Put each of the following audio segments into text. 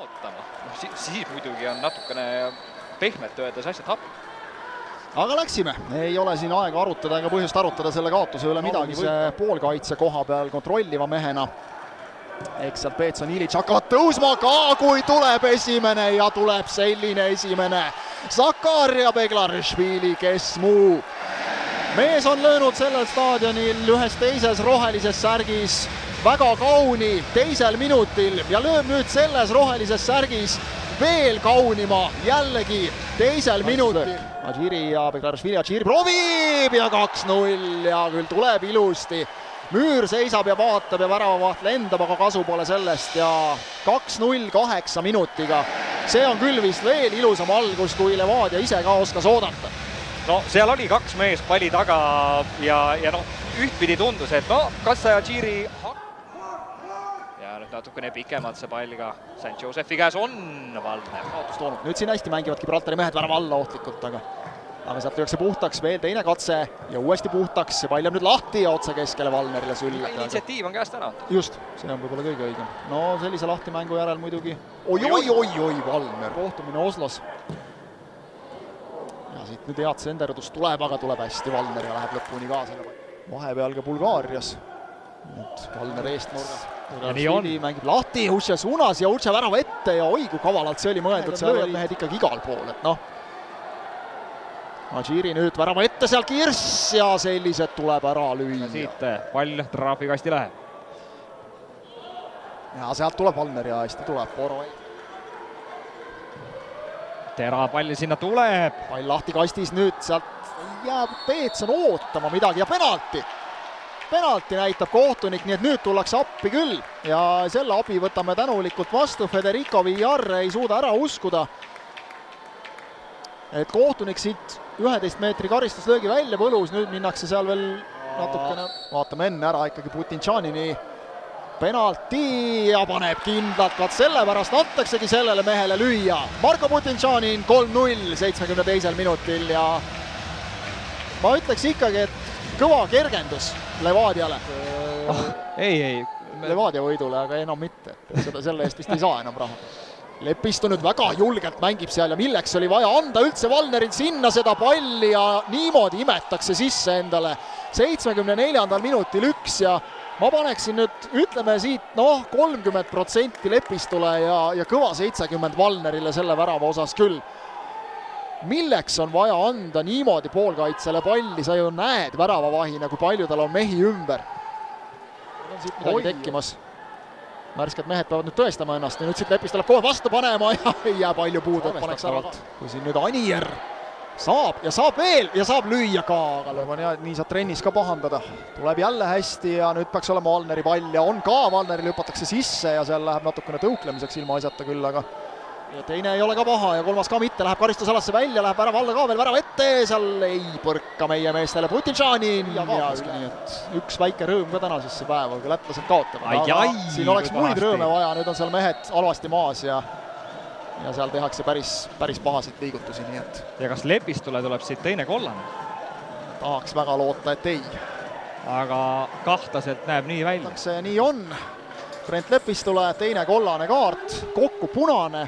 kaotama. Siis muidugi on natukene pehmelt öeldes asjad hapud. Aga läksime, ei ole siin aega arutada ega põhjust arutada selle kaotuse üle midagi. See poolkaitse koha peal kontrolliva mehena. Eks sealt Peetson Ilic hakkavad tõusma ka, kui tuleb esimene ja tuleb selline esimene. Zakaria Beglarishvili, kes muu. Mees on löönud sellel staadionil ühes teises rohelises särgis väga kauni teisel minutil ja lööb nüüd selles rohelises särgis veel kaunima jällegi teisel minutil. Adžiri ja Beglarishvili, Adžiri proovib ja 2-0 ja küll tuleb ilusti. Müür seisab ja vaatab ja väravavaht lendab, aga kasu pole sellest ja 2-0 8 minutiga. See on küll vist veel ilusam algus, kui Levadia ise ka oskas oodata. No seal oli kaks meest palli taga ja ühtpidi tundus, et kas see Adžiri ja nüüd natukene pikemalt see pall ka St. Josephi käes on Valner. Nüüd siin hästi mängivad Gibraltari mehed värava alla ohtlikult, aga sealt lüüakse puhtaks, veel teine katse ja uuesti puhtaks, see pall jääb nüüd lahti ja otse keskele Valnerile sülle. Initsiatiiv on käest ära. Just, see on võib-olla kõige õigem. No sellise lahtimängu järel muidugi. Oi, Valner, kohtumine Oslos. Ja siit nüüd head senderdus tuleb, aga tuleb hästi Valner ja läheb lõpuni ka selle. Vahepeal ka Bulgaarias. Nüüd Valner eestnurgas. Mängib lahti Uche suunas ja Uche värava ette ja oi, kui kavalalt see oli mõeldud. Seal olid mehed ikkagi igal pool, et Adžiri nüüd värava ette seal Kirss ja sellised tuleb ära lüüa. Siit pall traafikasti läheb. Ja sealt tuleb Valner ja hästi tuleb Poro. Tera pall sinna tuleb. Pall lahti kastis nüüd, sealt jääb Peetson ootama midagi ja penalti. Penalti näitab kohtunik, nii et nüüd tullakse appi küll. Ja selle abi võtame tänulikult vastu. Federico Villar ei suuda ära uskuda, et kohtunik siit 11 meetri karistuslöögi välja põlus, nüüd minnakse seal veel natukene, vaatame enne ära ikkagi Putinčanini penalti ja paneb kindlalt, vaat sellepärast antaksegi sellele mehele lüüa. Marko Putinčanin 3-0 72. minutil ja ma ütleks ikkagi, et kõva kergendus Levadiale. Ei. Levadia võidule, aga enam mitte. Selle eest vist ei saa enam raha. Lepistu nüüd väga julgelt mängib seal ja milleks oli vaja anda üldse Valneril sinna seda palli ja niimoodi imetakse sisse endale 74. minutil 1 ja ma paneksin nüüd, ütleme siit 30% Lepistule ja kõva 70 Valnerile selle värava osas küll. Milleks on vaja anda niimoodi poolkaitsele palli, sa ju näed väravavahina, kui palju tal on mehi ümber. On siit midagi tekkimas. Märsked mehed peavad nüüd tõestama ennast ja nüüd siit Lepist tuleb kohe vastu panema ja ei jää palju puudu, et paneks ära. Kui siin nüüd Anier saab ja saab veel ja saab lüüa ka, aga nii saab trennis ka pahandada. Tuleb jälle hästi ja nüüd peaks olema Valneri pall ja on ka, Valneril hüpatakse sisse ja seal läheb natukene tõuklemiseks ilma asjata küll, aga ja teine ei ole ka paha ja kolmas ka mitte, läheb karistusalasse välja, läheb värava alla ka veel, värava ette, seal ei põrka meie meestele Putinčanin ja nii, et üks väike rõõm ka täna siis see päev, aga lätlased kaotavad. Siin oleks muid rõõme vaja, nüüd on seal mehed halvasti maas ja seal tehakse päris pahasid liigutusi, nii et. Ja kas Lepistule tuleb siit teine kollane? Tahaks väga loota, et ei. Aga kahtlaselt näeb nii välja. See nii on. Brent Lepistule teine kollane kaart, kokku punane.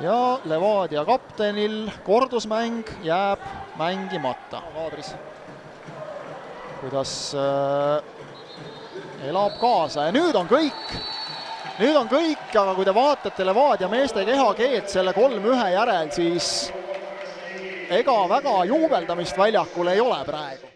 Ja Levadia kaptenil kordusmäng jääb mängimata. Kaadris, kuidas elab kaasa ja nüüd on kõik, aga kui te vaatate Levadia meeste kehakeelt selle 3-1 järel, siis ega väga juubeldamist väljakul ei ole praegu.